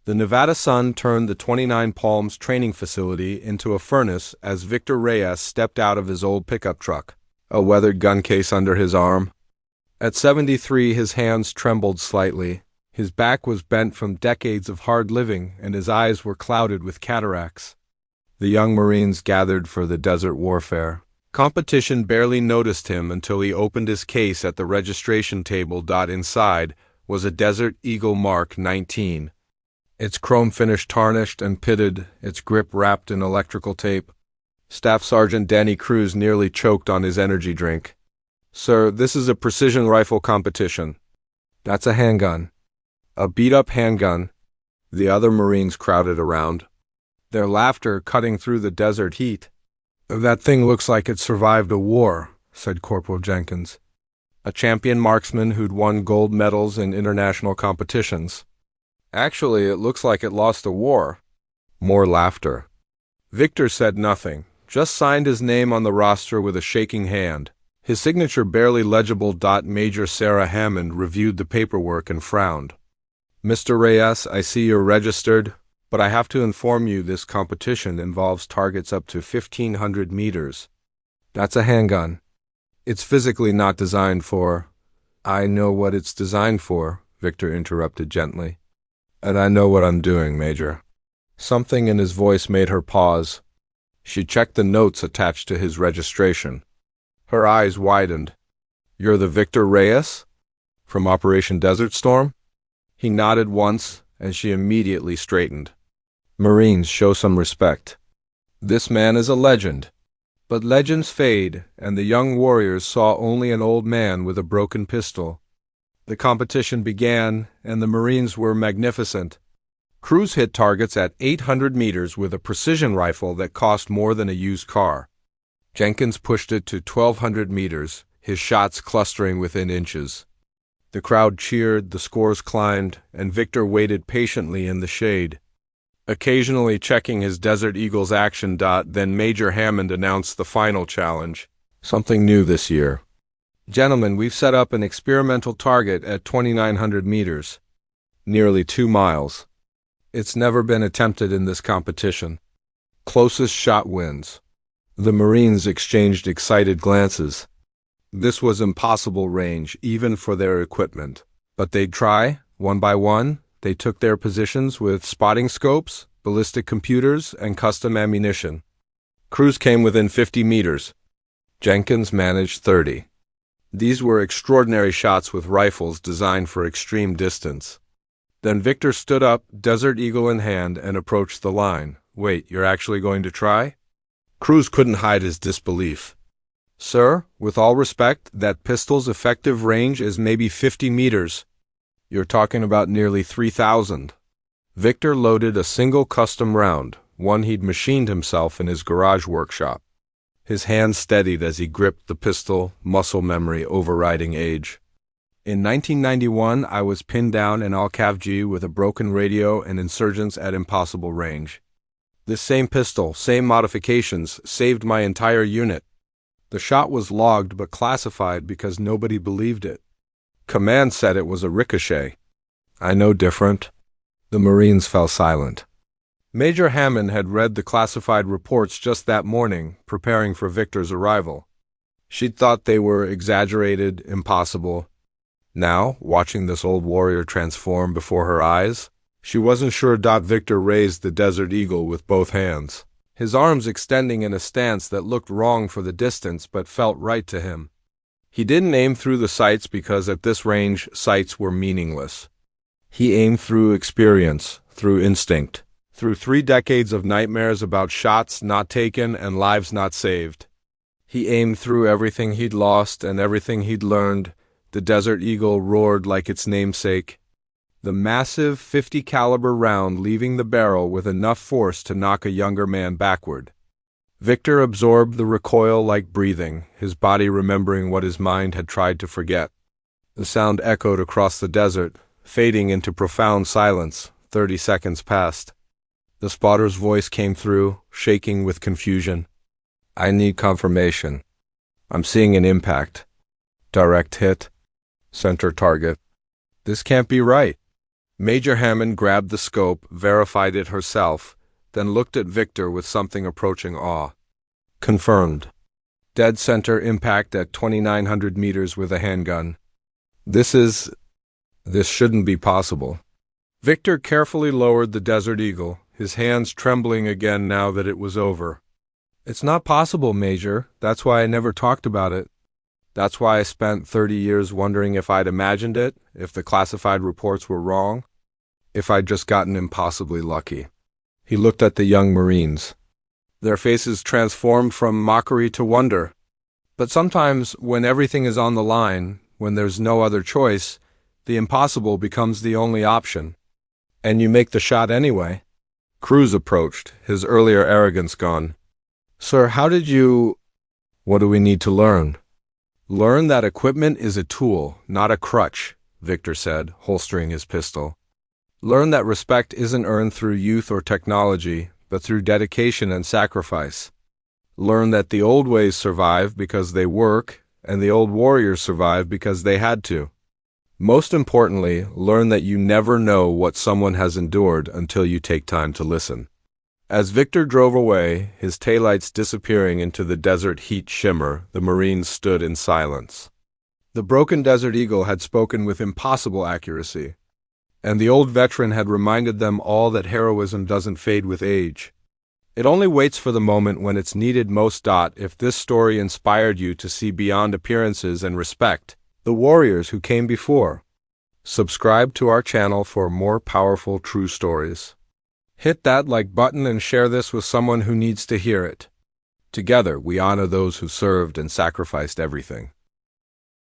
The Nevada sun turned the 29 Palms training facility into a furnace as Victor Reyes stepped out of his old pickup truck, a weathered gun case under his arm. At 73, his hands trembled slightly. His back was bent from decades of hard living, and his eyes were clouded with cataracts. The young Marines gathered for the desert warfare. Competition barely noticed him until he opened his case at the registration table. Inside was a Desert Eagle Mark 19. Its chrome finish tarnished and pitted, its grip wrapped in electrical tape. Staff Sergeant Danny Cruz nearly choked on his energy drink. "Sir, this is a precision rifle competition." "That's a handgun." "A beat-up handgun." The other Marines crowded around, their laughter cutting through the desert heat. "That thing looks like it survived a war," said Corporal Jenkins, a champion marksman who'd won gold medals in international competitions. "Actually, it looks like it lost a war." More laughter. Victor said nothing, just signed his name on the roster with a shaking hand, his signature barely legible. Major Sarah Hammond reviewed the paperwork and frowned. "Mr. Reyes, I see you're registered, but I have to inform you this competition involves targets up to 1,500 meters. That's a handgun. It's physically not designed for—" "I know what it's designed for," Victor interrupted gently. "And I know what I'm doing, Major." Something in his voice made her pause. She checked the notes attached to his registration. Her eyes widened. "You're the Victor Reyes? From Operation Desert Storm?" He nodded once, and she immediately straightened. "Marines, show some respect. This man is a legend." But legends fade, and the young warriors saw only an old man with a broken pistol. The competition began, and the Marines were magnificent. Cruz hit targets at 800 meters with a precision rifle that cost more than a used car. Jenkins pushed it to 1,200 meters, his shots clustering within inches. The crowd cheered, the scores climbed, and Victor waited patiently in the shade, occasionally checking his Desert Eagle's action. Then Major Hammond announced the final challenge. "Something new this year. Gentlemen, we've set up an experimental target at 2,900 meters, nearly 2 miles. It's never been attempted in this competition. Closest shot wins." The Marines exchanged excited glances. This was impossible range, even for their equipment. But they'd try, one by one. They took their positions with spotting scopes, ballistic computers, and custom ammunition. Cruz came within 50 meters. Jenkins managed 30. These were extraordinary shots with rifles designed for extreme distance. Then Victor stood up, Desert Eagle in hand, and approached the line. "Wait, you're actually going to try?" Cruz couldn't hide his disbelief. "Sir, with all respect, that pistol's effective range is maybe 50 meters. You're talking about nearly 3,000. Victor loaded a single custom round, one he'd machined himself in his garage workshop. His hand steadied as he gripped the pistol, muscle memory overriding age. "In 1991, I was pinned down in Al-Kafji with a broken radio and insurgents at impossible range. This same pistol, same modifications, saved my entire unit. The shot was logged but classified because nobody believed it. Command said it was a ricochet." "I know different." The Marines fell silent. Major Hammond had read the classified reports just that morning, preparing for Victor's arrival. She'd thought they were exaggerated, impossible. Now, watching this old warrior transform before her eyes, she wasn't sure. Victor raised the Desert Eagle with both hands, his arms extending in a stance that looked wrong for the distance but felt right to him. He didn't aim through the sights because at this range, sights were meaningless. He aimed through experience, through instinct, through 3 decades of nightmares about shots not taken and lives not saved. He aimed through everything he'd lost and everything he'd learned. The Desert Eagle roared like its namesake, the massive 50 caliber round leaving the barrel with enough force to knock a younger man backward. Victor absorbed the recoil like breathing, his body remembering what his mind had tried to forget. The sound echoed across the desert, fading into profound silence. 30 seconds passed. The spotter's voice came through, shaking with confusion. "I need confirmation. I'm seeing an impact. Direct hit. Center target. This can't be right." Major Hammond grabbed the scope, verified it herself, then looked at Victor with something approaching awe. Confirmed. Dead center impact at 2,900 meters with a handgun. This shouldn't be possible. Victor carefully lowered the Desert Eagle, his hands trembling again now that it was over. It's not possible, Major. That's why I never talked about it. That's why I spent 30 years wondering if I'd imagined it, if the classified reports were wrong, if I'd just gotten impossibly lucky. He looked at the young Marines. Their faces transformed from mockery to wonder. But sometimes, when everything is on the line, when there's no other choice, the impossible becomes the only option. And you make the shot anyway. Cruz approached, his earlier arrogance gone. Sir, how did you— What do we need to learn? Learn that equipment is a tool, not a crutch, Victor said, holstering his pistol. Learn that respect isn't earned through youth or technology, but through dedication and sacrifice. Learn that the old ways survive because they work, and the old warriors survive because they had to. Most importantly, learn that you never know what someone has endured until you take time to listen. As Victor drove away, his taillights disappearing into the desert heat shimmer, the Marines stood in silence. The broken Desert Eagle had spoken with impossible accuracy, and the old veteran had reminded them all that heroism doesn't fade with age. It only waits for the moment when it's needed most. If this story inspired you to see beyond appearances and respect the warriors who came before, subscribe to our channel for more powerful true stories. Hit that like button and share this with someone who needs to hear it. Together, we honor those who served and sacrificed everything.